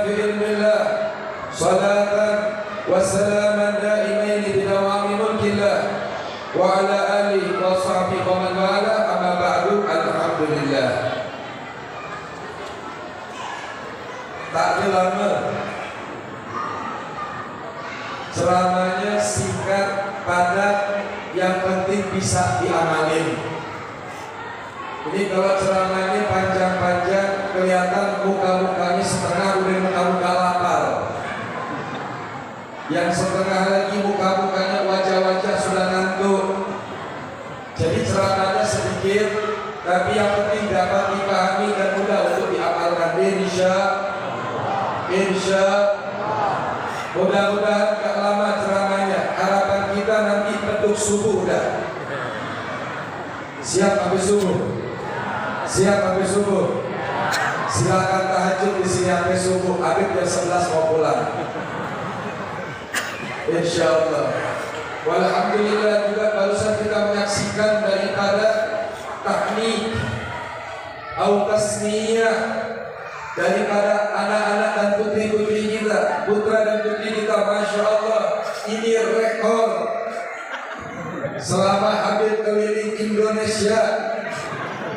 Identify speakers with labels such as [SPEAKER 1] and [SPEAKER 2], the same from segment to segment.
[SPEAKER 1] في علم الله صلاة وسلاما دائمين بدوام ملك الله وعلى آله وصحبه ومن والاه أما بعد الحمد لله. Tak lama, ceramahnya singkat, padat, yang penting bisa diamalin. Jadi kalau ceramahnya panjang-panjang, kelihatan muka-mukanya setengah udah muka-muka lapar, yang setengah lagi muka-mukanya wajah-wajah sudah ngantuk. Jadi ceramahnya sedikit, tapi yang penting dapat dipahami dan mudah untuk diamalkan. Mudah-mudahan gak lama ceramahnya. Harapan kita nanti beduk subuh dah. Siap habis subuh? Siap habis subuh? Silakan tahajud di sini sampai subuh. Habis jam 11 mau pulang. Insyaallah. Walhamdulillah juga barusan kita menyaksikan daripada taknik atau tasniyah daripada anak-anak dan putri-putri kita, putra dan putri kita, Masya Allah, ini rekor selama hampir keliling Indonesia.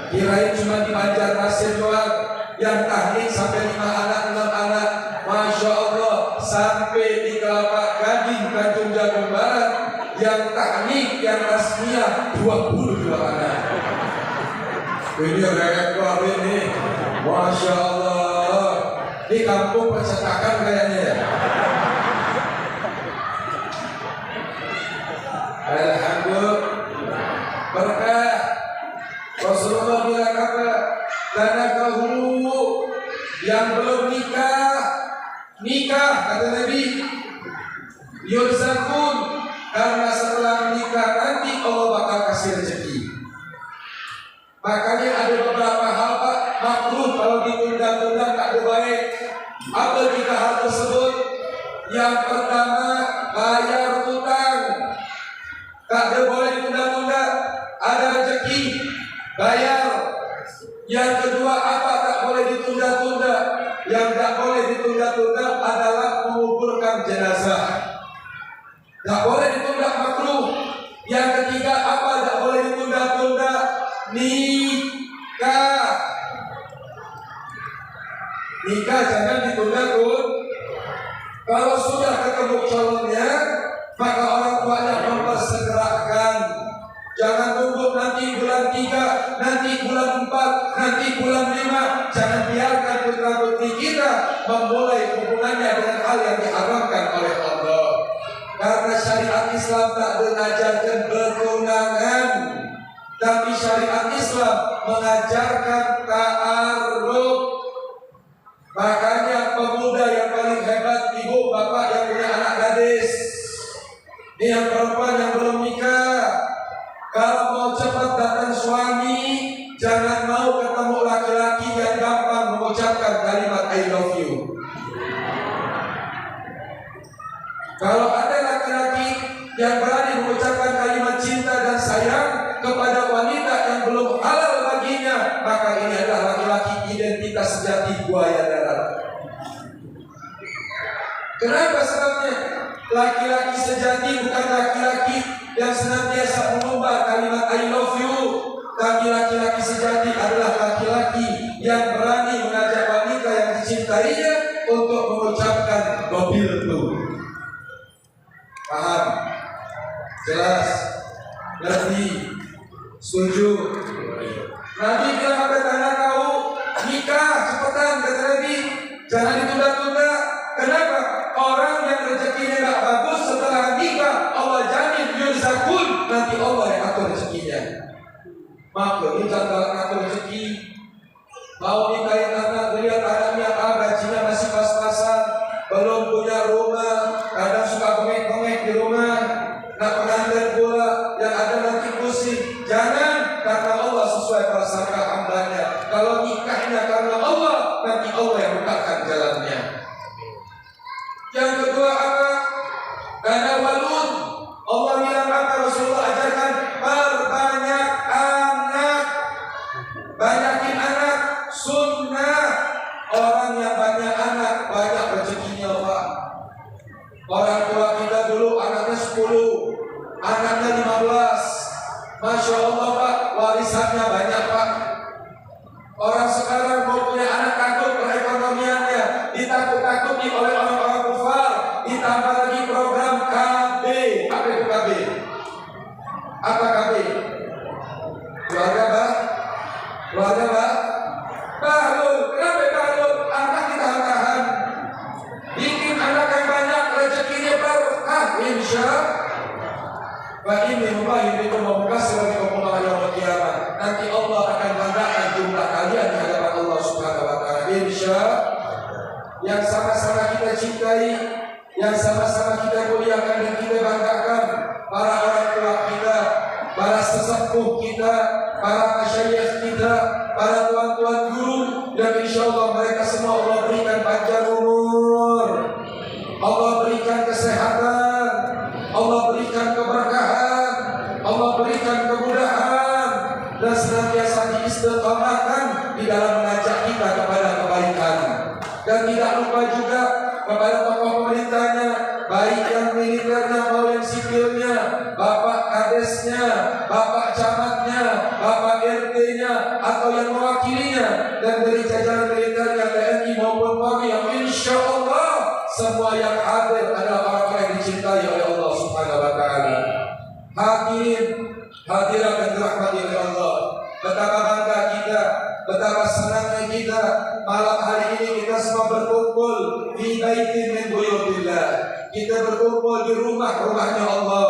[SPEAKER 1] Kirain cuma di Banjarmasin doang yang tahnik sampai 5 anak, 6 anak, Masya Allah, sampai di Kelapa Gading, Tanjung Jabung Barat, yang tahnik, yang tasniyah 22 anak. Ini rekor ini, Masya Allah. Di kampung percetakan kayaknya ya. Alhamdulillah, berkah. Rasulullah bilang apa? Karena dahulu yang belum nikah kata Nabi, yurzakun, karena setelah nikah nanti Allah bakal kasih rezeki. Makanya ada beberapa hal Pak makruh kalau ditunda-tunda tak baik. Apa 3 hal tersebut? Yang pertama, bayar utang. Tak boleh ditunda-tunda. Ada rezeki, bayar. Yang kedua, apa tak boleh ditunda-tunda? Yang tak boleh ditunda-tunda adalah menguburkan jenazah. Tak boleh ditunda, makruh. Yang ketiga, apa tak boleh ditunda-tunda? Nikah jangan ditunda pun. Kalau sudah ketemu calonnya, maka orang tuanya mempersegerakan. Jangan tunggu nanti bulan 3, nanti bulan 4, nanti bulan 5. Jangan biarkan putra-putri kita memulai hubungannya dengan hal yang diharamkan oleh Allah. Karena syariat Islam tak mengajarkan bertunangan, tapi syariat Islam mengajarkan ta'aruf. Makanya pemuda yang paling hebat, ibu bapak yang punya anak gadis, ini yang perempuan yang belum nikah, kalau mau cepat datang suami, jangan mau ketemu laki-laki yang gampang mengucapkan kalimat I love you. Kalau ada laki-laki yang berani mengucapkan kalimat cinta dan sayang kepada wanita yang belum halal baginya, maka ini adalah laki-laki identitas sejati buaya darat. Kenapa sebabnya? Laki-laki sejati bukan laki-laki yang senantiasa mengumbar kalimat I love you, tapi laki-laki sejati adalah laki-laki yang berani mengajak wanita yang dicintainya untuk mengucapkan mobil itu. Paham? Jelas? Ngerti? Setuju? Nabi bilang apa? Tanda tahu nikah cepetan, kata Nabi, jangan ditunda-tunda. Kenapa? Orang yang rezekinya gak bagus setelah nikah, Allah jamin yurzakun, nanti Allah yang atur rezekinya. Maaf loh, ini jangan atur rezeki. Mau nikahin anak, lihat anaknya gajinya masih pas-pasan, belum punya rumah, kadang suka bengek-bengek di rumah, nak pengantin pula, yang ada nanti pusing. Jangan, karena Allah sesuai prasangka hambanya. Kalau nikahnya karena Allah, nanti Allah yang bukakan jalannya. Yang kedua apa? Karena walud. Allah bilang apa? Rasulullah ajarkan perbanyak anak. Banyakin anak sunnah. Orang yang Orang tua kita dulu anaknya 10, anaknya 15. Masya Allah Pak, warisannya banyak Pak. Orang sekarang mau punya anak takut perekonomiannya, ditakut-takuti oleh orang-orang kufar. Ditambah lagi program KB. Apa itu KB? Apa KB? Keluarga Pak? Keluarga Pak? Bahlul, kenapa bahlul? Anak ditahan-tahan. Bikin anak yang banyak, rezekinya berkah, insya Allah. Ini mubahin itu membuka sebagai kemulakan yaumul qiyamah. Nanti Allah akan banggakan jumlah kalian di hadapan Allah Subhanahu wa taala. Insya yang sama-sama kita cintai, yang sama-sama kita muliakan dan kita banggakan, para orang tua kita, para sesepuh kita, para masyayikh kita, para tuan-tuan guru, dan insya Allah mereka semua Allah berikan panjang umur, Allah berikan kesehatan, Allah berikan keberkahan, Allah berikan kemudahan, dan senantiasa diistiqamahkan di dalam mengajak kita kepada kebaikan. Dan tidak lupa juga kepada tokoh pemerintahnya, baik yang militernya maupun yang sipilnya, Bapak Kadesnya, Bapak Camatnya, Bapak RT-nya, atau yang mewakilinya, dan dari jajaran militernya TNI maupun Polri, yang insya Allah semua yang hadir adalah orang-orang yang dicintai oleh Allah Subhanahu wa taala. Hadirin, hadirat yang dirahmati oleh Allah, betapa bangga kita, betapa senangnya kita malam hari ini kita semua berkumpul di baitin min buyutillah. Kita berkumpul di rumah-rumahnya Allah.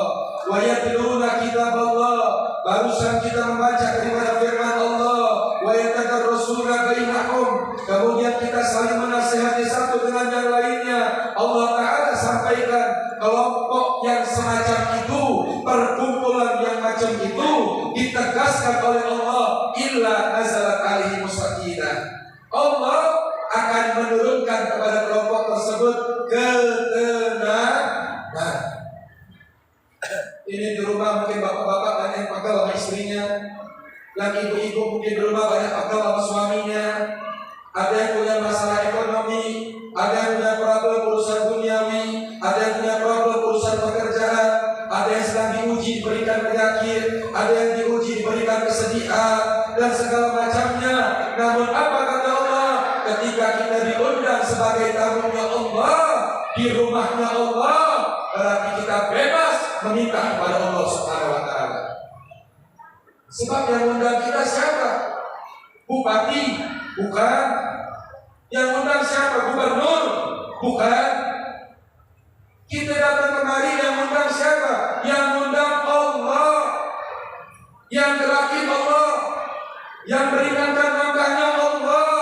[SPEAKER 1] Wa yatluna kitab Allah. Barusan kita membaca daripada firman Allah. Wa yatadarrasuna bainahum. Kemudian kita saling menasihati satu dengan yang lainnya. Allah Ta'ala sampaikan kelompok yang semacam itu, perkumpulan yang macam itu ditegaskan oleh Allah, illa nazalat alaihi musakinah. Allah akan menurunkan kepada kelompok tersebut ketenangan. Ini di rumah mungkin bapak-bapak banyak yang pegel sama istrinya, yang ibu-ibu mungkin di rumah banyak pegel sama suaminya. Ada yang punya masalah ekonomi, ada yang punya problem urusan duniawi, ada yang punya problem urusan pekerjaan, ada yang sedang diuji diberikan penyakit, ada yang diuji diberikan kesedihan dan segala macamnya. Namun apa kata Allah? Ketika kita diundang sebagai tamunya Allah di rumahnya Allah, berarti kita bebas meminta kepada Allah Subhanahu wa taala. Sebab yang undang kita siapa? Bupati? Bukan. Yang undang siapa? Gubernur? Bukan. Kita datang kemari, yang undang siapa? Yang undang Allah, yang gerakin Allah, yang meringankan langkahnya Allah.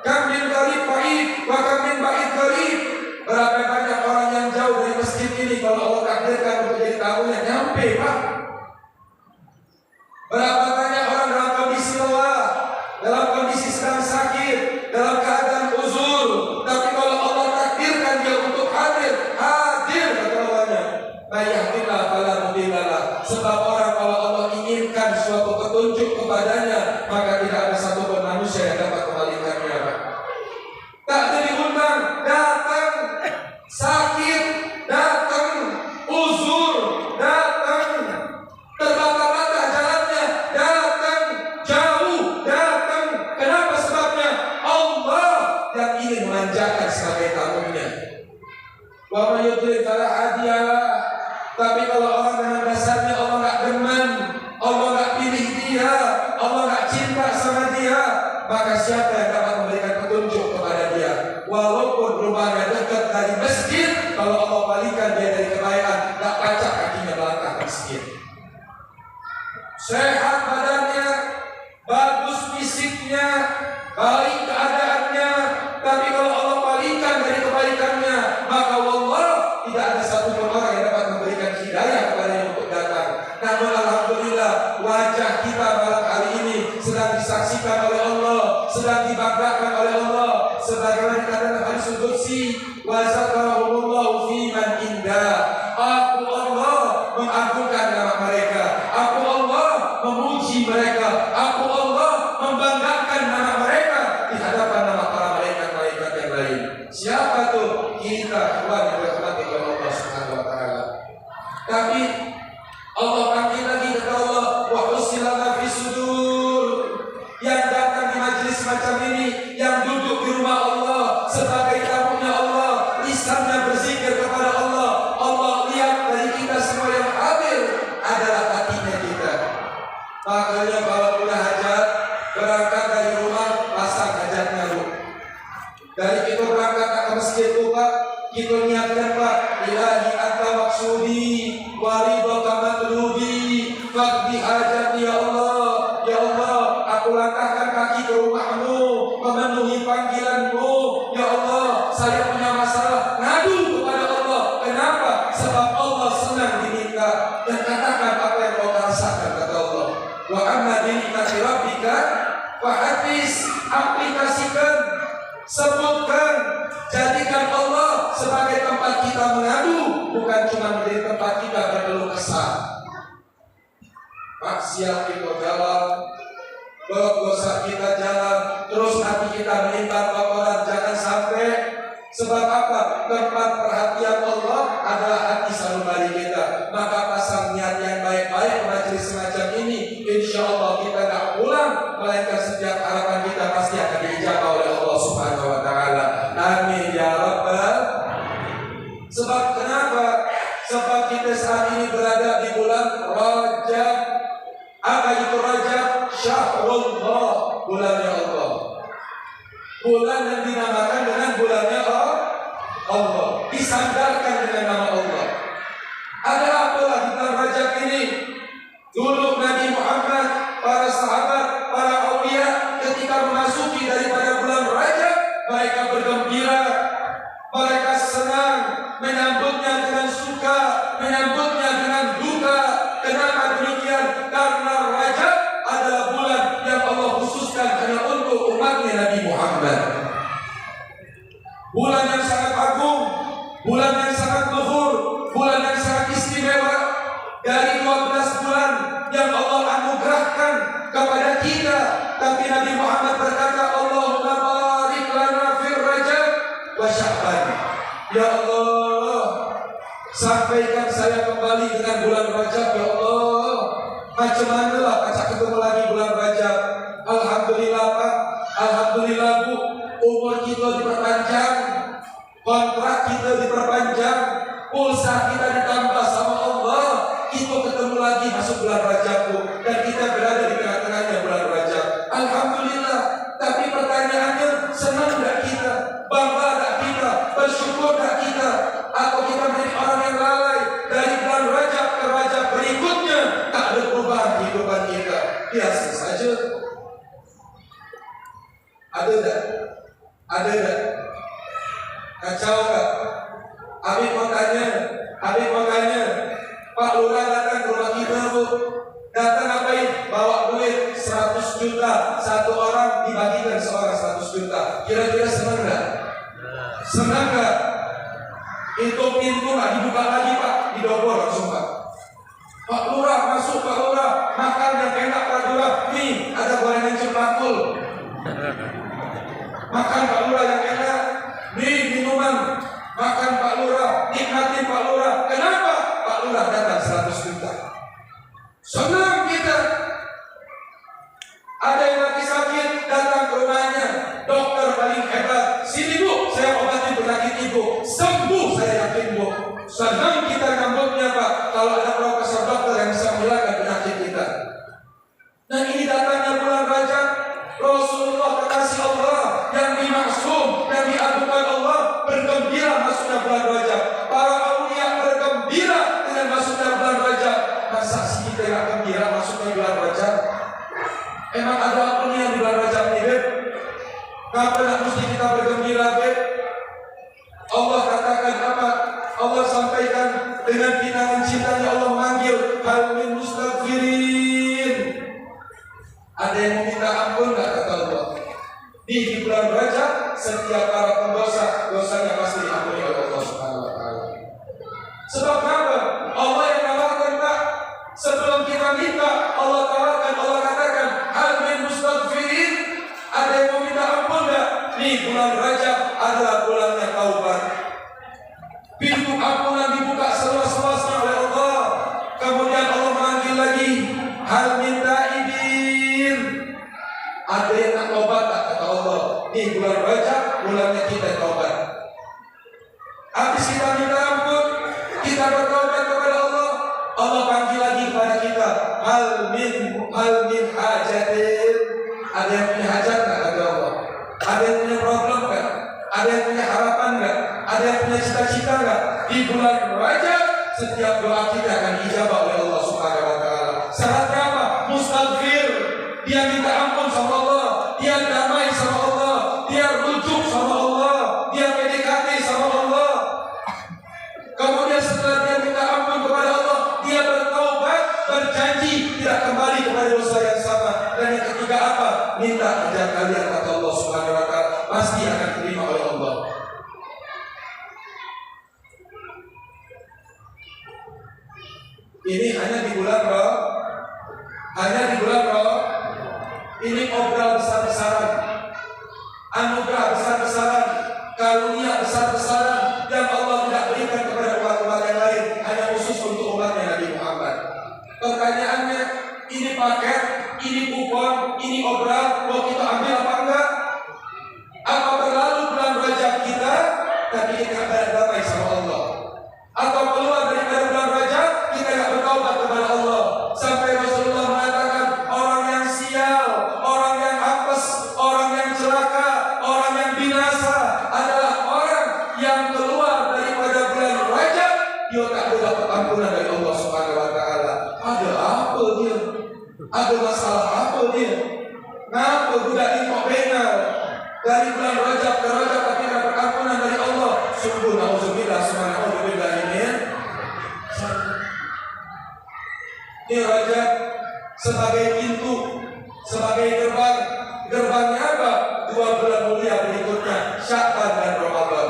[SPEAKER 1] Kam min qarib ba'id wa kam min ba'id qarib. Berapa banyak orang yang jauh dari masjid ini, kalau Allah takdirkan untuk jadi tamunya, nyampe Pak. Berapa banyak orang dalam kondisi lelah, dalam kondisi sedang sakit, dalam keadaan uzur, tapi kalau Allah takdirkan dia untuk hadir, hadir kata Allahnya. Bayahdillah fala mudhillalah. Sebab orang kalau Allah inginkan suatu petunjuk kepadanya, maka tidak ada satupun manusia yang dapat kembalikannya. Tak diundang, datang, sakit, datang, uzur, datang, terbata-bata jalannya, datang, jauh, datang. Kenapa sebabnya? Allah yang ingin memanjakan sebagai tamunya. Wa may yudlil fala hadiyalah. Tapi kalau orang dengan dasarnya Allah nggak demen, Allah nggak pilih dia, Allah nggak cinta sama dia, maka siapa yang dapat memberikan petunjuk kepada dia? Walaupun rumahnya dekat dari masjid, kalau Allah balikan dia dari kebaikan, nggak pacak kakinya melangkah masjid. Sehat badannya, bagus fisiknya, baik keadaannya, tapi kalau Allah balikan dari kebaikannya, maka wallah tidak ada satu orang yang dapat memberikan hidayah kepadanya untuk datang. Namun alhamdulillah, wajah kita malam hari ini sedang disaksikan oleh Allah, sedang dibanggakan oleh Allah, sebagaimana dikatakan hadis qudsi, wa zakarahumullahu fi man indah. Aku Allah mengagungkan nama mereka, aku Allah memuji mereka, aku Allah membanggakan nama mereka di hadapan nama para malaikat-malaikat yang lain. Siapa tuh? Kita, Tuhan yang dirahmati oleh Allah Dari kita berangkat ke masjid itu Pak, kita niatkan Pak, ilahi anta maksudi, waridaka matlubi, faqdi hajati ya Allah. Ya Allah, aku langkahkan kaki ke rumahmu, memenuhi panggilanmu. Ya Allah, saya punya masalah, ngadu kepada Allah. Kenapa? Sebab Allah senang diminta. Dan katakan apa yang kau rasakan, kata Allah. Wa amma bi ni'mati rabbika fahadis, aplikasikan, sebutkan, jadikan Allah sebagai tempat kita mengadu, bukan cuma menjadi tempat kita berkeluh kesah. Maksiat kita jalan, dosa kita jalan, terus hati kita melimpah kotoran, jangan sampai. Sebab apa? Tempat perhatian Allah adalah hati sanubari kita. Maka pasang niat yang baik-baik majelis semacam ini, insya Allah kita tak pulang, melainkan setiap harapan kita pasti akan diijabah oleh Allah Subhanahu Wa Taala. Amin ya Rabbal. Sebab kenapa? Sebab kita saat ini berada di bulan Rajab. Apa itu Rajab? Syahrullah, bulannya Allah. Bulan yang dinamakan dengan bulannya Allah, disandarkan dengan nama Allah. Ada apalah di bulan Rajab ini? Dulu Nabi Muhammad, para sahabat, para aulia ketika memasuki daripada bulan Rajab, mereka bergembira, mereka senang, menyambutnya dengan suka, menyambutnya dengan duka. Kenapa demikian? Karena Rajab adalah bulan yang Allah khususkan hanya untuk umatnya Nabi Muhammad. Bulan yang sangat agung, bulan yang sangat luhur, bulan yang sangat istimewa. Dari 12 bulan yang Allah anugerahkan kepada kita, tapi Nabi Muhammad berkata, Allahumma barik lana fir Rajab wa Sya'ban. Ya Allah, sampaikan saya kembali dengan bulan Rajab, ya Allah. Macam mana lah acak ketemu lagi bulan Rajab. Alhamdulillah Pak, alhamdulillah Bu, umur kita diperpanjang, kontrak kita diperpanjang, pulsa kita ditambah sama Allah. Kita ketemu lagi masuk bulan Rajab Bu, dan kita berada di tengah-tengahnya bulan Rajab. Alhamdulillah. Tapi pertanyaannya, senang tak kita? Bangga tak kita? Bersyukur tak kita? Atau kita menjadi orang yang lalai dari bulan Rajab ke Rajab berikutnya, tak ada perubahan kehidupan kita, biasa saja? Ada tak? Ada tak? Kacau tak? Habis mau tanya, Pak Lurah datang ke rumah kita Bu, datang ngapain? Bawa duit 100 juta, satu orang dibagikan seorang 100 juta. Kira-kira senang tak? Senang tak? Itu pintu nggak dibuka lagi Pak, didobor langsung Pak. Pak Lurah masuk, Pak Lurah makan yang enak Pak Lurah. Nih ada gorengan cempakul. Makan Pak Lurah yang enak. Nih minuman. Makan Pak Lurah, nikmatin Pak Lurah. Kenapa? Pak Lurah datang 100 juta. Senang kita. Ada yang lagi sakit, datang ke rumahnya. Dokter paling hebat. Sini Bu, saya obati penyakit Ibu. Sembuh saya yakin Bu. Senang kita nyambutnya Pak. Kalau ada profesor dokter yang bisa menghilangkan penyakit kita. Nah ini datangnya bulan Rajab. Rasulullah kekasih Allah yang dimaksum, yang diadukan Allah, bergembira masuknya bulan Rajab. Para aulia bergembira dengan masuknya bulan Rajab. Masa sih kita gak gembira masuknya bulan Rajab? Emang ada apa nih yang di bulan Rajab nih Beb? Kenapa nak mesti kita bergembira Beb? Allah katakan apa? Allah sampaikan dengan kita mencintai, Allah manggil hal min mustaghfirin. Ada yang meminta ampun gak kata Allah? Di bulan Rajab setiap para pendosa dosanya pasti diampuni oleh Allah Subhanahu Wa Taala. Sebab apa? Allah yang nawarkan Pak. Sebelum kita minta, Allah tawarkan, Allah katakan hal min mustaghfirin. Ada yang meminta ampun gak? Di bulan Rajab adalah bulannya taubat. Pintu ampunan dibuka seluas-luasnya oleh Allah. Kemudian Allah memanggil lagi hal min taibin. Ada yang nak taubat tak kata Allah? Di bulan Rajab bulannya kita taubat. Habis kita minta ampun, kita bertaubat kepada Allah. Allah panggil lagi kepada kita hal min hajatin. Ada yang punya hajat tak kata Allah? Ada yang punya problem kan? Ada yang punya harapan nggak? Ada yang punya cita-cita nggak? Di bulan Rajab setiap doa kita akan dijawab oleh Allah Subhanahu Wa Taala. Syaratnya apa? Mustaghfir. Dia minta ampun sama Allah. Dia damai sama Allah. Dia rujuk sama Allah. Dia PDKT sama Allah. Kemudian setelah dia minta ampun kepada Allah, dia bertaubat, berjanji tidak kembali kepada dosa yang sama. Dan yang ketiga apa? Minta ajar kalian kata Allah Subhanahu Wa Taala pasti akan terima oleh Allah. Ini hanya di bulan Rajab. Hanya di bulan Rajab. Ini obral besar-besaran, anugerah besar-besaran, karunia besar-besaran yang Allah tidak berikan kepada umat-umat yang lain, hanya khusus untuk umatnya Nabi Muhammad. Pertanyaannya, ini paket, ini kupon, ini obral, mau kita ambil apa enggak? Apa berlalu bulan Rajab kita, tapi kita tidak damai sama Allah? Atau keluar dari bulan Rajab, kita tidak bertaubat kepada Allah? Sampai Rasulullah mengatakan, orang yang sial, orang yang apes, orang yang celaka, orang yang binasa adalah orang yang keluar daripada bulan Rajab, dia tak dapat ampunan dari Allah Subhanahu Wa Taala. Ada apa dia? Ada masalah apa dia? Kenapa budak ini kok benar? Dari bulan Rajab ke Rajab tapi tidak berampunan dari Allah. Sungguh na'udzubillah subhanallah ini. Ini Rajab sebagai pintu, sebagai gerbang. Gerbangnya apa? 2 bulan mulia berikutnya, Sya'ban dan Ramadan.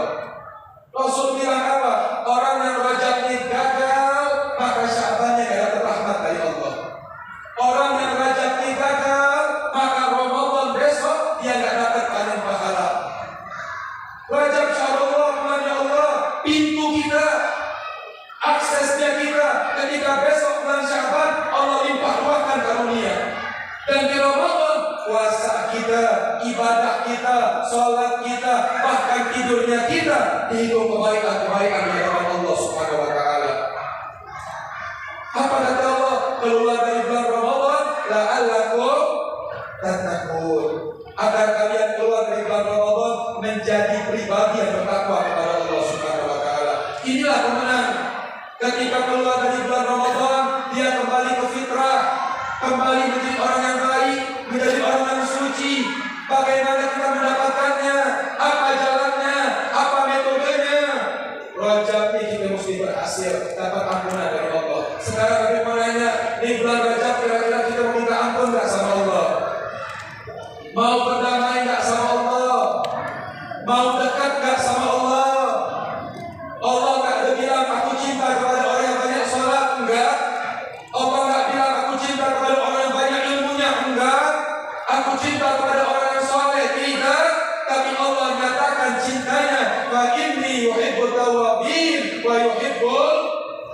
[SPEAKER 1] Rasul bilang apa? Orang yang Rajab ini gagal, maka Sya'bannya tidak dapat rahmat dari Allah. Orang yang Rajab ini gagal, maka Ramadan besok dia tidak dapat panen pahala. Rajab Sya'rullah, bulannya Allah, pintu kita, aksesnya kita. Ketika besok bulan Sya'ban, Allah limpah ruahkan karunia. Dan di Ramadan, puasa kita, ibadah kita, sholat kita, bahkan tidurnya kita dihitung kebaikan-kebaikan di hadapan Allah Subhanahu Wa Taala. Apa kata Allah? Keluar dari bulan Ramadan, la'allakum tattaqun. Agar kalian keluar dari bulan Ramadan menjadi pribadi yang bertakwa kepada Allah Subhanahu Wa Taala. Inilah pemenang. Ketika keluar dari bulan Ramadan, dia kembali ke fitrah, kembali menjadi orang yang baik, menjadi orang yang suci. Bagaimana kita mendapatkannya? Apa jalannya? Apa metodenya? Rajab ini kita mesti berhasil dapat ampunan dari Allah. Sekarang bagaimana? Di bulan Rajab kira-kira kita mau minta ampun nggak sama Allah? Mau berdamai nggak sama Allah? Mau dekat nggak sama Allah? Allah nggak bilang aku cinta kepada orang yang banyak sholat, enggak. Allah nggak bilang aku cinta kepada orang yang banyak ilmunya, enggak. Aku cinta kepada orang yang soleh, tidak. Tapi Allah nyatakan cintanya, fa inni yuhibbut tawwabin wa yuhibbul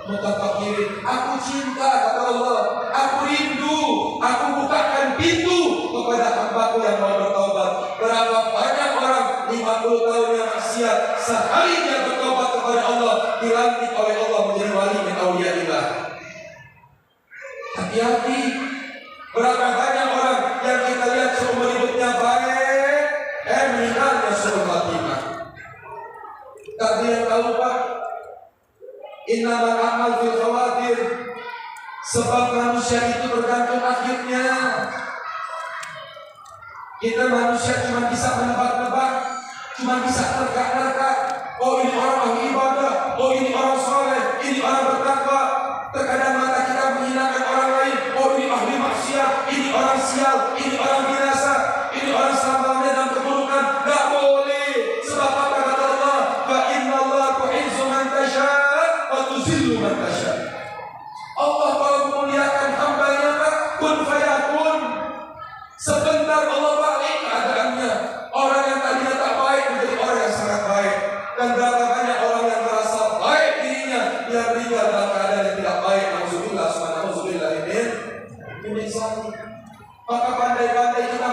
[SPEAKER 1] mutatahhirin. Aku cinta kata Allah, aku rindu, aku bukakan pintu kepada hamba-Ku yang mau bertaubat. Berapa banyak orang 50 tahun yang maksiat, sehari dia bertaubat kepada Allah, dilantik oleh Allah menjadi wali min auliyaillah. Hati-hati. Berapa banyak orang yang kita lihat seumur hidupnya baik, meninggalnya suul khatimah. Tak ada yang tahu Pak. Innamal a'mal fil khawatir. Sebab manusia itu tergantung akhirnya. Kita manusia cuma bisa menebak-nebak, cuma bisa terka-terka. Oh ini orang ahli ibadah, oh ini orang soleh, ini orang bertakwa. Terkadang mata kita menghinakan orang lain. Oh ini ahli maksiat, ini orang sial, ini orang binasa, ini orang sambalnya dalam keburukan. Gak boleh. Sebab apa kata Allah? Fa inna Allah tu'izzu man tasha wa tuzillu man tasha. Allah kalau memuliakan hambanya Pak, kun fayakun. Sebentar Allah balik keadaannya. Orang yang tadinya tak baik menjadi orang yang sangat baik. Dan berapa banyak orang yang merasa baik dirinya, dia meninggal dalam keadaan yang tidak baik. Alhamdulillah, subhanallah, ini. Maka pandai-pandai kita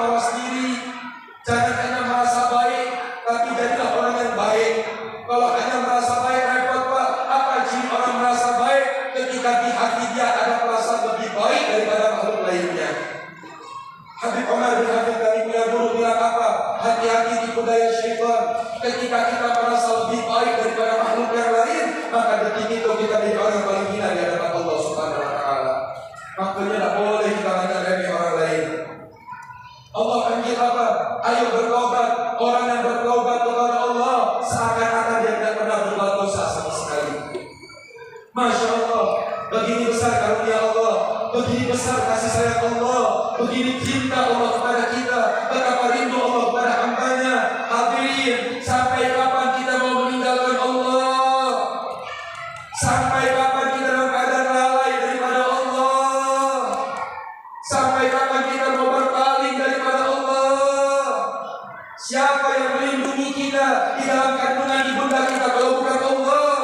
[SPEAKER 1] di dalam kandungan ibunda kita kalau bukan Allah?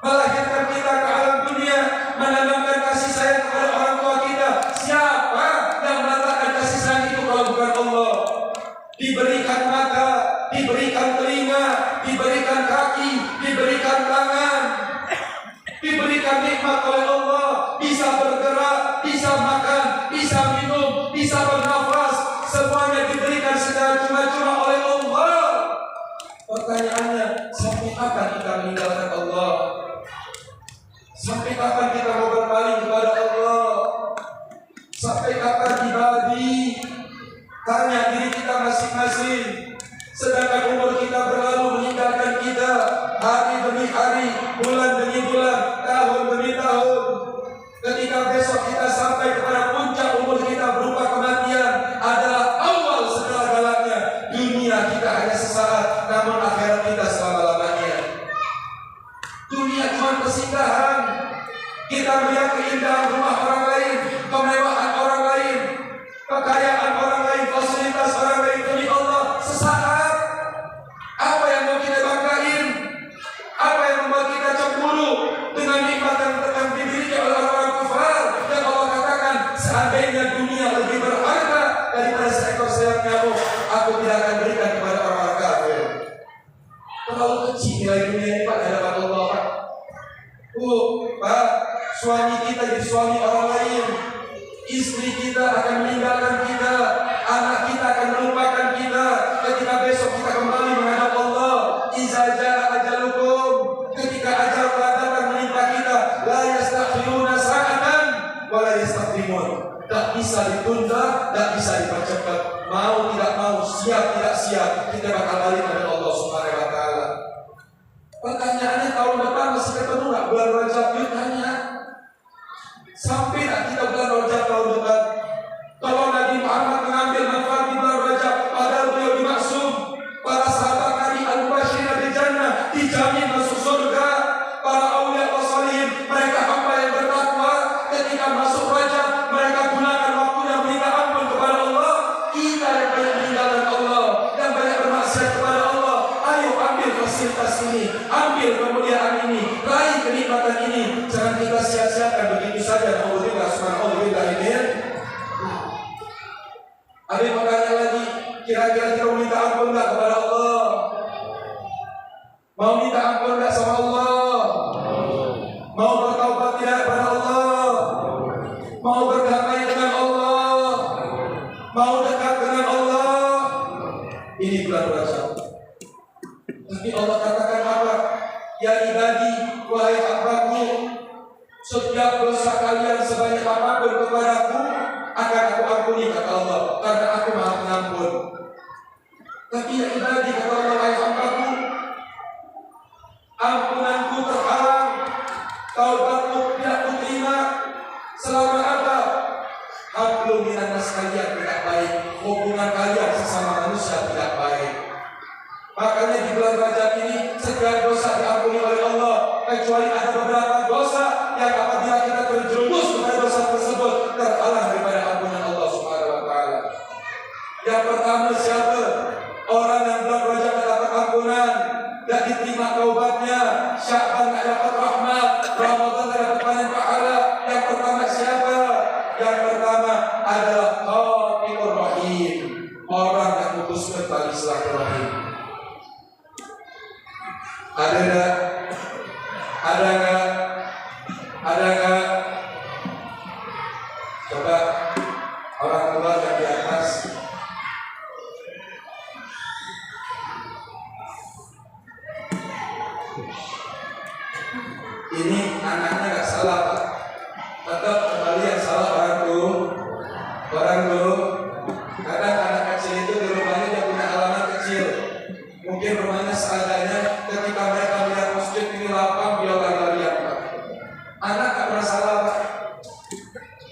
[SPEAKER 1] Melahirkan kita ke alam dunia, menanamkan kasih sayang kepada orang tua kita. Siapa yang meletakkan kasih sayang itu kalau bukan Allah? Diberikan mata, diberikan telinga, diberikan kaki, diberikan tangan, diberikan nikmat oleh Allah, bisa bergerak, bisa makan, bisa minum, bisa bernafas, semuanya diberikan secara cuma-cuma oleh Allah. Pertanyaannya, sampai kapan kita meninggalkan Allah? Sampai kapan kita mau berpaling kepada Allah? Sampai kapan ibadi? Tanya diri kita masing-masing. Sedangkan umur kita berlalu meninggalkan kita, hari demi hari, bulan demi bulan, tahun demi tahun. Ketika besok kita sampai kepada puncak umur kita berupa kematian, adalah awal segala-galanya. Dunia kita hanya sesaat, namun akhirat kita selama-lamanya. Dunia cuma persinggahan. Kita melihat keindahan rumah orang lain, kemewahan orang lain, kekayaan orang lain, fasilitas orang lain. Demi Allah, sesaat. Apa yang mau kita banggain? Apa yang membuat kita cemburu dengan nikmat yang dimiliki oleh orang-orang kafir? Yang Allah katakan, seandainya dunia lebih berharga daripada seekor sayap nyamuk, aku tidak akan berikan kepada orang-orang kafir. Terlalu kecil nilai dunia ini Pak di hadapan Allah, Pak. Pak, suami kita jadi suami orang lain, istri kita akan meninggalkan kita, anak kita akan melupakan kita. Ketika besok kita kembali menghadap Allah, iza jaa ajalukum, ketika ajal telah datang menimpa kita, la yastakhiruna sa'atan wa la yastaqdimun. Tak bisa ditunda, tak bisa dipercepat. Mau tidak mau, siap tidak siap, kita bakal balik kepada Allah Subhanahu wa taala. Pertanyaannya, tahun depan masih ketemu nggak bulan Rajab? Yuk tanya. Sampai nggak kita bulan Rajab tahun depan? Kalau Nabi Muhammad mengambil manfaat di bulan Rajab, padahal beliau dimaksum, para sahabat Nabi al-Mubashirin bil Jannah dijamin masuk surga. Para aulia wa salihin, mereka hamba yang bertakwa, ketika masuk Rajab mereka gunakan waktunya minta ampun kepada Allah. Kita yang banyak meninggalkan Allah, yang banyak bermaksiat kepada Allah, ayo ambil fasilitas ini, ambil kemuliaan ini, raih kenikmatan ini. Jangan kita sia-siakan begitu saja. Alhamdulillah, subhanallah ini. Ada yang bertanya lagi, kira-kira kita mau minta ampun enggak kepada Allah? Mau minta ampun enggak sama Allah? Mau bertaubat tidak kepada Allah? Mau berdamai dengan Allah? Mau dekat dengan Allah? Ini bulan Rajab. Tapi Allah katakan apa? Ya ibadi, wahai hambaku, setiap dosa kalian sebanyak apapun kepadaku akan aku ampuni, kata Allah, karena aku maha pengampun. Tapi ya ibadi, kata Allah, wahai hambaku, ampunanku terhalang, taubatku tidak kuterima. Selama apa? Hablum minan nas, kalian tidak baik, hubungan kalian sesama manusia tidak baik. Makanya di bulan Rajab ini setiap dosa diampuni oleh Allah, kecuali ada beberapa dosa yang apabila kita terjerumus kepada dosa tersebut terhalang daripada ampunan Allah Subhanahu wa taala. Yang pertama siapa? Orang yang bulan Rajab tak dapat ampunan, tak diterima taubatnya, Sya'ban tak dapat rahmat, Ramadan tak dapat banyak pahala. Yang pertama siapa? Yang pertama adalah qati'ur rahim, orang yang memutuskan tali silaturahim. Ada enggak? Ada enggak? Ada enggak? Coba orang tua yang di atas. Ini anaknya enggak salah, Pak. Tetap kembali yang salah orang tua. Orang tua. Kadang anak kecil itu di rumahnya dia punya halaman kecil. Mungkin rumahnya seadanya, ketika mereka melihat masjid ini lapang, dia lari-larian, Pak. Anak tak pernah salah, Pak.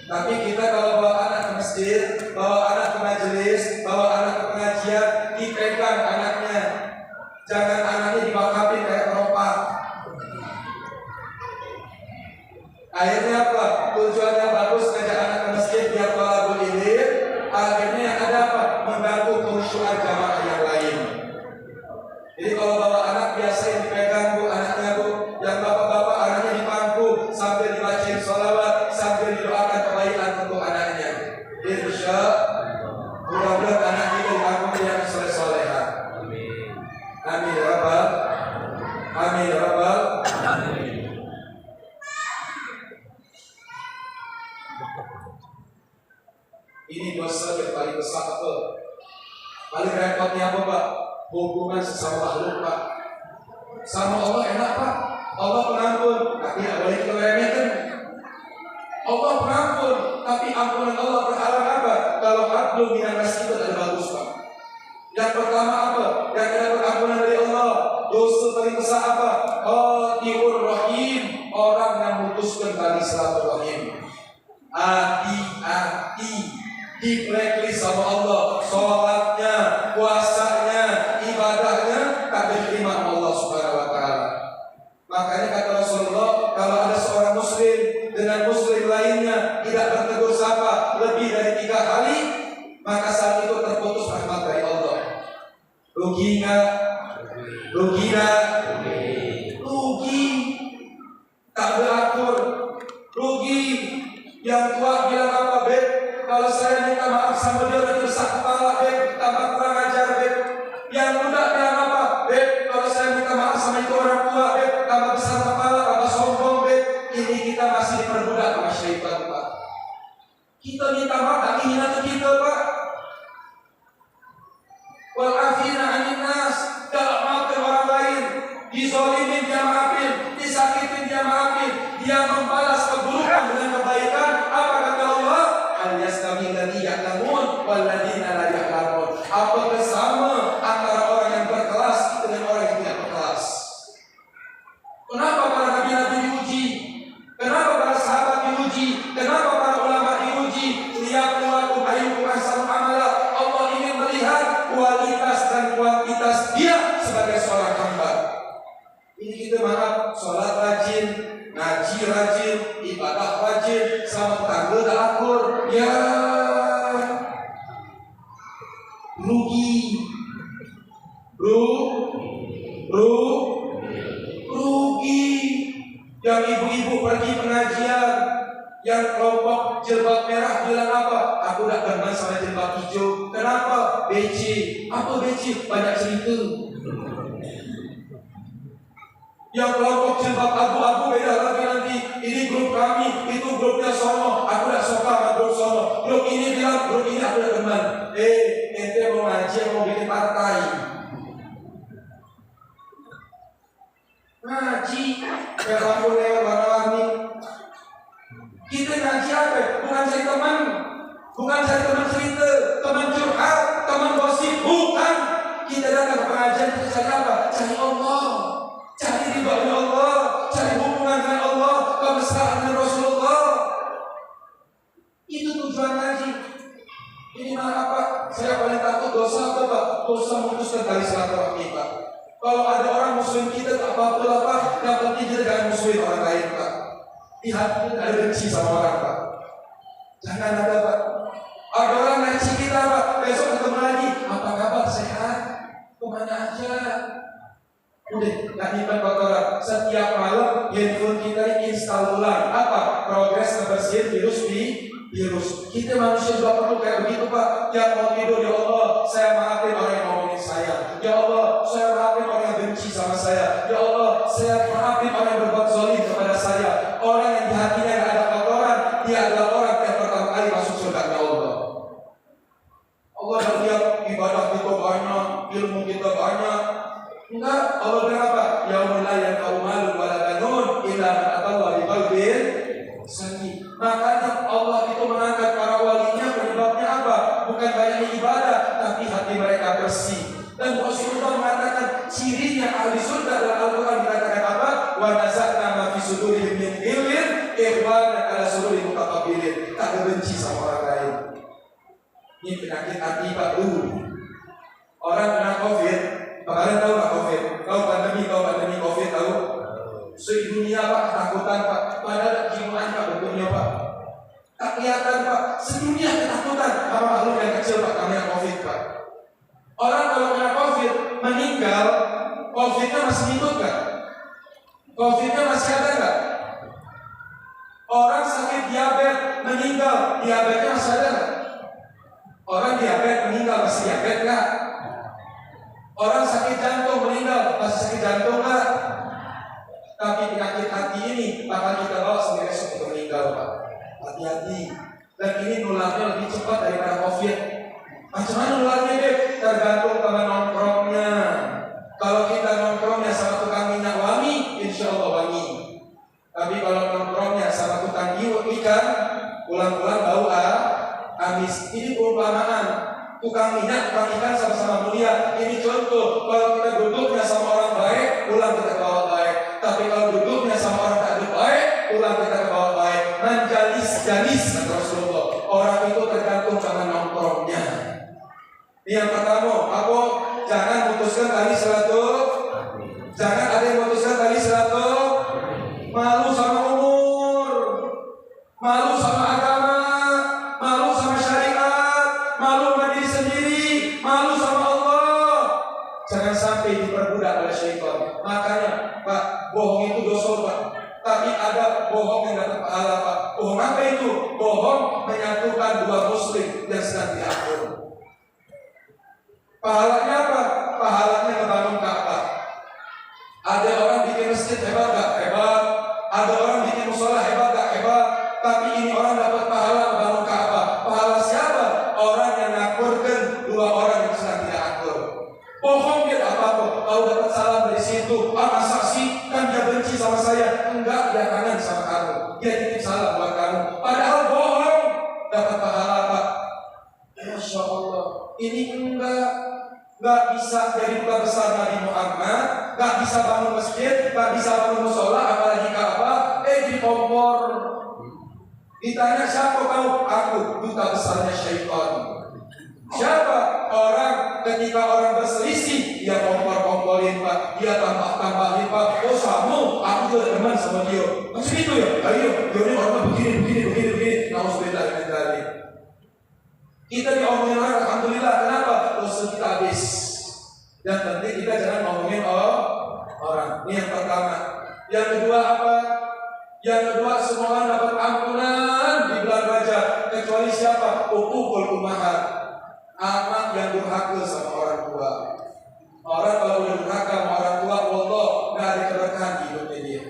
[SPEAKER 1] Tapi kita kalau bawa anak ke masjid, bawa anak ke majelis, bawa anak ke pengajian, dipegang anaknya. Jangan anaknya dibakapin kayak keropak. Akhirnya apa? Tujuannya bagus, ngajak anak ke masjid biar thalabul ilm. Akhirnya yang ada apa? Mengganggu khusyuan jamaah yang lain. Jadi kalau bawa anak biasa yang dipegang bu anaknya bu, yang bapak-bapak anaknya dipangku sambil dibacain sholawat, sambil didoakan kebaikan untuk anaknya. Insya mudah-mudahan anak kita dipangku yang soleh-soleha. Amin ya rabbal. Amin ya rabbal. Ini dosa yang paling besar apa? Paling repotnya apa Pak? Hubungan sesama makhluk Pak. Sama Allah enak Pak. Allah pengampun, tapi tidak boleh kita remehkan. Allah pengampun, tapi ampunan Allah berhalang apa? Kalau abdul minan nas itu ada bagus Pak. Yang pertama apa? Yang ada pengampunan dari Allah. Dosa paling besar apa? Qati'ur rahim, orang yang memutuskan tali silaturahim. Hati-hati di blacklist sama Allah, sholatnya, puasanya, ibadahnya tak diterima Allah Subhanahu wa taala. Makanya kata Rasulullah, kalau ada seorang muslim dengan muslim lainnya tidak bertegur sapa lebih dari 3 kali, maka saat itu terputus rahmat dari Allah. Rugi enggak? Rugi enggak? Rugi. Tak beratur. Rugi. Yang tua bilang apa, Beb? Kalau saya minta maaf sama dia udah besar kepala, Beb, tambah kurang ajar, Beb. Yang muda bilang apa, Beb? Kalau saya minta maaf sama itu orang tua, Beb, tambah besar kepala, tambah sombong, Beb. Ini kita masih diperbudak sama syaitan, Pak. Kita minta maaf, tak ingin itu kita, Pak. Wal afina anin nas, tidak maafkan orang lain. Dizolimin dia maafin, disakitin dia maafin. Dia membalas keburukan dengan kebaikan. Apa kata Allah? Hal yastawi alladzi ya'lamun wal ladzina la ya'lamun. Apakah sama antara orang yang berkelas dengan orang yang tidak berkelas? Kenapa para nabi-nabi diuji? Kenapa para sahabat diuji? Kenapa para ulama diuji? Liyabluwakum ayyukum ahsanu amala. Allah ingin melihat kualitas dan kuantitas dia sebagai seorang hamba. Ini kita maaf, sholat rajin, ngaji rajin, ibadah rajin, sama tangga tak akur, ya rugi, rugi. Yang ibu-ibu pergi pengajian, yang kelompok jilbab merah bilang apa? Aku tak kenal sama jilbab hijau. Kenapa? BC. Apa BC? Banyak cerita. Yang kelompok jilbab abu-abu beda lagi nanti. Ini grup kami, itu grupnya sono. Aku tak suka sama grup sono. Grup ini bilang, grup ini aku tak teman. Ente mau ngaji, mau bikin partai. Ngaji, kayak boleh warna-warni. Kita ngaji apa? Bukan cari teman, bukan cari teman cerita, teman curhat, teman gosip, bukan. Kita datang ke pengajian kita cari apa? Cari Allah. Cari ridha Allah, cari hubungan dengan Allah, kemesraan dengan Rasulullah. Itu tujuan ngaji. Ini malah apa? Saya paling takut dosa apa Pak? Dosa memutuskan tali silaturahmi Pak. Kalau ada orang muslim kita tak apa-apa lah Pak. Yang penting kita jangan musuhin orang lain Pak. Di hati kita ada benci sama orang Pak. Jangan ada Pak. Ada orang ngaji kita Pak. Besok ketemu lagi. Apa kabar? Sehat? Kemana aja? Udah, gak nyimpan kotoran. Setiap malam handphone kita install ulang. Apa? Progres kebersihan virus di virus. Kita manusia juga perlu kayak begitu Pak. Yang mau tidur, ya Allah, saya maafin orang yang ngomongin saya. Ya Allah, saya maafin orang yang benci sama saya. Ya Allah, saya maafin orang yang berbuat zalim kepada saya. Orang yang di hatinya gak ada kotoran, dia adalah orang yang pertama kali masuk surga Allah. Allah melihat ibadah kita banyak, ilmu kita banyak. Enggak, Allah bilang apa? Yaumul la yanfa'u malun wala banun illa man atallaha biqalbin salim. Makanya Allah itu mengangkat para walinya penyebabnya apa? Bukan banyaknya ibadah, tapi hati mereka bersih. Dan Rasulullah mengatakan cirinya ahli surga dalam Al-Quran dikatakan apa? Wa naza'na ma fi sudurihim min ghillin ikhwanan ala sururi mutaqabilin. Tak benci sama orang lain. Ini penyakit hati Pak dulu. Orang kena COVID. Kemarin tahu Pak COVID, tahu pandemi COVID tahu? Se-dunia Pak ketakutan Pak, padahal jiwaan Pak bentuknya Pak. Tak kelihatan Pak, sedunia ketakutan sama makhluk yang kecil Pak, namanya COVID Pak. Orang kalau kena COVID meninggal COVID-nya masih hidup nggak? COVID-nya masih ada nggak? Orang sakit diabetes meninggal, diabetesnya masih ada nggak? Orang diabetes meninggal masih diabetes nggak? Orang sakit jantung meninggal masih sakit jantung nggak? Tapi penyakit hati ini bakal kita bawa sampai esok kita meninggal, Pak. Hati-hati. Dan ini nularnya lebih cepat daripada COVID. Macam mana nularnya, Beb? Tergantung sama nongkrongnya. Kalau kita nongkrongnya sama tukang minyak wangi, insya Allah wangi. Tapi kalau nongkrongnya sama tukang ikan, pulang-pulang bau amis. Ini perumpamaan. Tukang minyak, tukang ikan sama-sama mulia. Ini contoh. Kalau kita duduknya sama orang baik, pulang kita ke bawah baik. Tapi kalau duduknya sama orang tak baik, pulang kita ke bawah baik. Menjalis kata Rasulullah. Orang itu tergantung sama nongkrongnya. Ini yang pertama, aku jangan putuskan tali silaturahmi. Jangan ada yang putuskan tali silaturahmi. Malu sama umur, malu sama agama, malu sama syariat, malu sama diri sendiri, malu sama Allah. Jangan sampai diperbudak oleh syaitan. Makanya, Pak, bohong itu dosa, Pak. Tapi ada bohong yang dapat pahala, Pak. Bohong apa itu? Bohong menyatukan dua muslim yang sedang diatur. Pahalanya apa? Pahalanya ngebangun Ka'bah. Ada orang bikin masjid hebat gak? Hebat. Ada orang bikin musola hebat gak? Hebat. Tapi ini orang dapat pahala ngebangun Ka'bah. Pahala siapa? Orang yang ngakurkan dua orang yang sedang tidak akur. Bohong dia apa-apa. Kau dapat salam dari situ. Masa sih? Kan dia benci sama saya. Enggak, dia kangen sama kamu. Dia titip salam buat kamu. Padahal bohong. Dapat pahala, Pak. Masya Allah. Ini enggak bisa jadi duta besar Nabi Muhammad, enggak bisa bangun masjid, enggak bisa bangun musola, apalagi Ka'bah, di kompor. Ditanya siapa kau? Aku, duta besarnya syaitan. Siapa? Orang ketika orang berselisih, dia kompor-komporin, Pak. Dia tambah-tambahin, Pak. Oh, samu, aku juga teman sama dia. Macam itu ya? Ayo, dia ini orang begini. Nauzubillah min dzalik. Kita diomongin orang, alhamdulillah. Kenapa? Dosa kita habis. Yang penting kita jangan ngomongin orang. Ini yang pertama. Yang kedua apa? Yang kedua, semua orang dapat ampunan di bulan Rajab, kecuali siapa? Uququl ummahat. Anak yang durhaka sama orang tua. Orang kalau udah durhaka sama orang tua, wallah nggak ada keberkahan di hidupnya dia.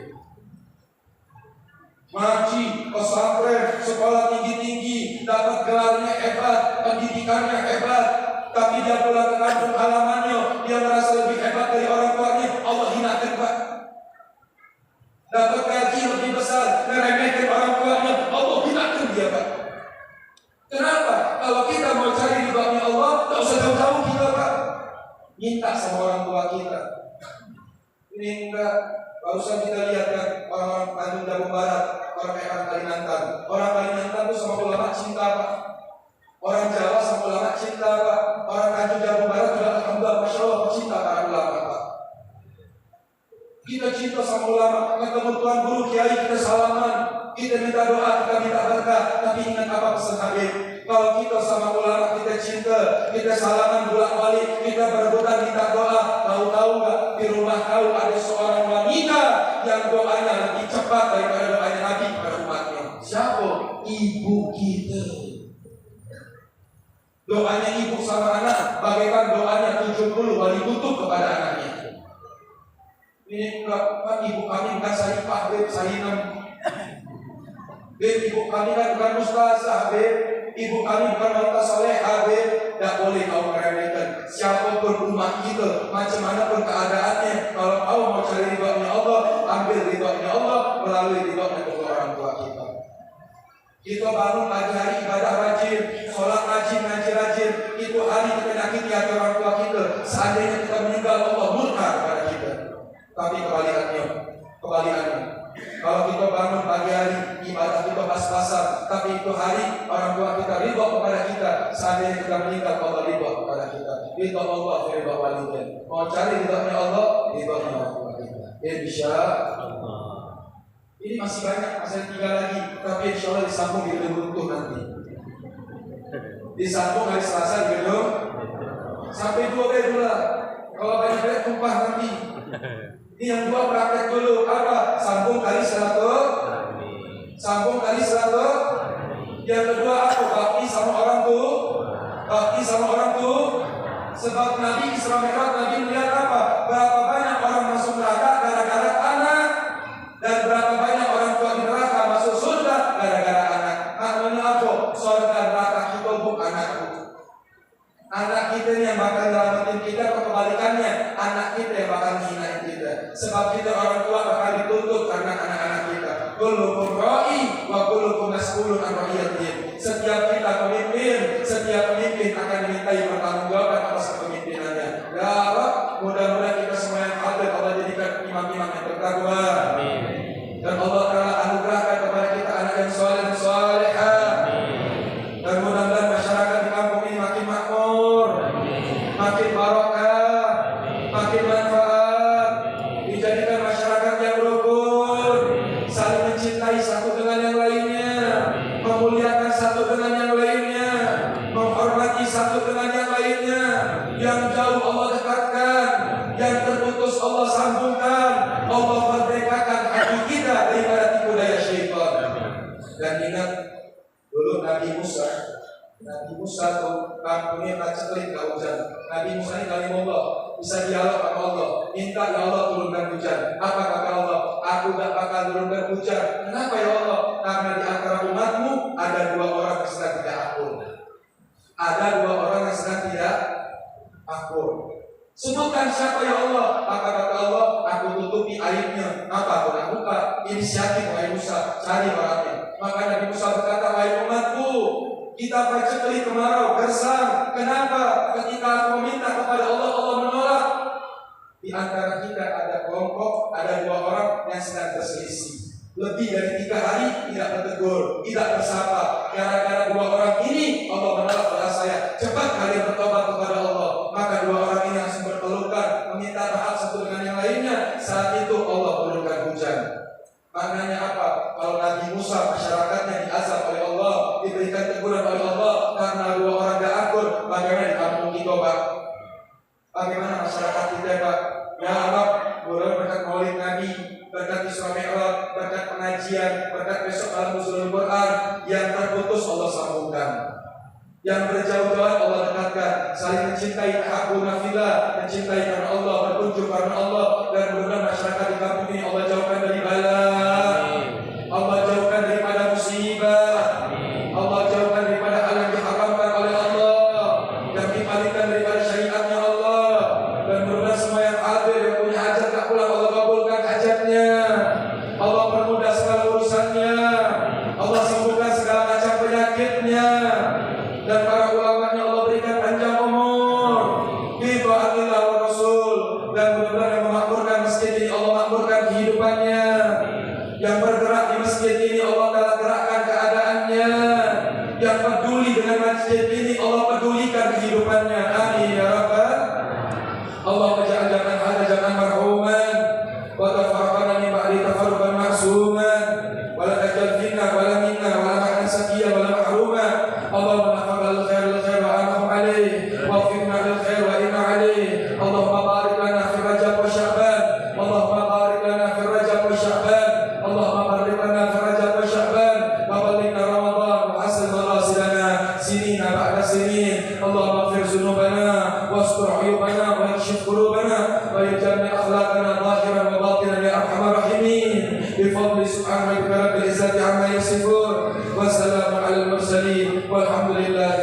[SPEAKER 1] Ngaji, pesantren, sekolah tinggi-tinggi, dapat gelarnya hebat, pendidikannya hebat, tapi dia pulang ke kampung halamannya, dia merasa lebih hebat dari orang tuanya. Allah hinakan, Pak. Dapat gaji lebih besar, meremehkan orang tuanya, Allah hinakan dia, Pak. Kenapa? Kalau kita mau cari ridhonya Allah, tak usah jauh-jauh kita, Pak. Minta sama orang tua kita. Ini enggak. Barusan kita lihat kan orang-orang Tanjung Jabung Barat, orang Kalimantan. Orang Kalimantan itu sama ulama cinta, Pak. Orang Jawa sama ulama cinta, Pak. Orang Tanjung Jabung Barat juga alhamdulillah, masya Allah, cinta para ulama, Pak. Kita cinta sama ulama, ketemu tuan guru kiai kita salaman, kita minta doa, kita minta berkah. Tapi ingat apa pesan Habib? Kalau kita sama ulama kita cinta, kita salaman bolak-balik, kita berebutan minta doa. Tahu-tahu nggak di rumah kau ada seorang wanita yang doanya lebih cepat daripada doanya Nabi pada umatnya. Siapa? Ibu kita. Doanya ibu sama anak bagaikan doanya 70 wali kutub kepada anaknya. Ini enggak, kan ibu kami bukan Sarifah, Beb, Sahinam. Beb, ibu kami kan bukan Ustazah, Beb. Ibu kami bukan wanita salehah, Beb. Tidak boleh kau meremehkan siapapun umat kita, macam mana pun keadaannya. Kalau kau mau cari ridhonya Allah, ambil ridhonya Allah melalui ridhonya kedua orang tua kita. Kita bangun pagi hari ibadah rajin, sholat rajin, ngaji rajin. Itu hari kita menyakiti hati orang tua kita. Seandainya kita meninggal, Allah murka kepada kita. Tapi kebalikannya. Kalau kita bangun pagi hari, ibadah kita pas-pasan, tapi itu hari orang tua kita ridho kepada kita. Seandainya kita meninggal, Allah ridho kepada kita. Ridho Allah, ridho walidain. Mau cari ridhonya Allah, ridhonya orang tua kita. Insya Allah. Ini masih banyak, masih 3 lagi, tapi insya Allah disambung di gedung runtuh nanti. Disambung hari Selasa di gedung sampai 2 bulan. Kalau banyak tumpah nanti. Ini yang dua praktek dulu apa? Sambung kali 100. Sambung kali 100. Yang kedua apa? Bakti sama orang tuh. Bakti sama orang tuh. Sebab Nabi Isra Mi'raj, Nabi melihat apa? Berapa banyak orang masuk neraka gara-gara anak, dan berapa banyak orang tua di neraka masuk surga gara-gara anak. Maknanya apa? Surga neraka kita bukan anakku. Anak kita yang bakal nyelamatin kita, atau kebalikannya anak kita yang bakal menghinain kita. Sebab kita orang tua bakal dituntut karena anak-anak kita. Kullukum ra'i wa kullukum mas'ulun an ra'iyatihi. Setiap kita pemimpin, setiap pemimpin akan dimintai pertanggungjawaban atas kepemimpinannya. Ya Rabb, mudah-mudahan kita semua yang hadir Allah jadikan imam-imam yang bertakwa. Amin. Dan Allah Ta'ala anugerahkan kepada kita anak yang saleh dan salehah. Dan mudah-mudahan masyarakat di kampung ini makin makmur, makin barokah, makin manfaat, dijadikan masyarakat yang rukun, saling mencintai satu dengan yang lainnya, memuliakan satu dengan yang lainnya, menghormati satu dengan yang lainnya. Yang jauh Allah dekatkan, yang terputus Allah sambungkan, Allah merdekakan hati kita daripada tipu daya syaitan. Dan ingat dulu Nabi Musa tuh kampungnya paceklik gak hujan. Nabi Musa ini kalimullah, bisa dialog sama Allah, minta ya Allah turunkan hujan. Apa kata Allah? Aku gak bakal turunkan hujan. Kenapa ya Allah? Karena di antara umatmu ada dua orang yang sedang tidak akur. Ada dua orang yang sedang tidak akur. Sebutkan siapa ya Allah? Maka kata Allah, aku tutupi aibnya. Apa aku nak buka? Inisiatif wahai Musa, cari orangnya. Maka Nabi Musa berkata, wahai umatku, kita paceklik kemarau, gersang. Kenapa? Ketika aku meminta kepada Allah, Allah menolak. Di antara kita ada kelompok, ada dua orang yang sedang berselisih. Lebih dari 3 hari tidak bertegur, tidak bersapa. Gara-gara dua orang ini Allah menolak pada saya. Cepat kalian bertobat kepada Allah. Maka dua orang ini langsung berpelukan, meminta maaf satu dengan yang lainnya. Saat itu Allah turunkan hujan. Maknanya apa? Kalau Nabi Musa masyarakatnya diazab oleh Allah, diberikan teguran oleh Allah karena dua orang gak akur, bagaimana di kampung kita Pak? Bagaimana masyarakat kita Pak? Ya Allah, mudah berkat maulid Nabi, berkat Isra Mi'raj, berkat pengajian, berkat besok malam nuzulul Quran, yang terputus Allah sambungkan, yang berjauh-jauhan Allah dekatkan, saling mencintai hakuna fillah, mencintai karena Allah, berkunjung karena Allah. Dan mudah-mudahan masyarakat di kampung ini Allah jauhkan dari bala, Allah jauhkan daripada musibah, Allah jauhkan daripada hal yang diharamkan oleh Allah, yang dipalingkan daripada syariatnya Allah. Dan mudah-mudahan semua yang hadir yang punya hajat tak pulang, Allah kabulkan hajatnya, Allah permudah segala urusannya, Allah sembuhkan segala macam penyakitnya. Dan para ulamanya Allah berikan panjang umur bi ta'atillah wa rasul. Dan mudah-mudahan yang memakmurkan masjid ini Allah makmurkan kehidupannya, yang bergerak di masjid ini Allah telah gerakkan keadaannya, yang peduli dengan masjid ini Allah pedulikan kehidupannya. Amin ya rabbal. Allah jangan hada jangan marhuman wa tafarraqana min ba'di tafarruqan ma'suman wa la tajal finna wa la minna wa la ma'an sakiya wa la mahruma. Allahumma nafa'al khair wa anhum alaih wa fitna bil khair wa inna alaih. Allahumma barik lana fi Rajab wa Sya'ban, Allahumma barik lana fi Rajab wa Sya'ban, Allahumma barik lana fi Rajab wa Sya'ban wa ballighna Ramadan wa hasan marasilana sinina ba'da sinin. Allahumma ighfir dzunubana wastur 'uyubana wa yakshif qulubana wa yaj'al akhlaqana zahiran wa batinan ya arhamar rahimin. Bi fadli subhana rabbika rabbil izzati amma yasifun wa salamun 'alal mursalin walhamdulillah.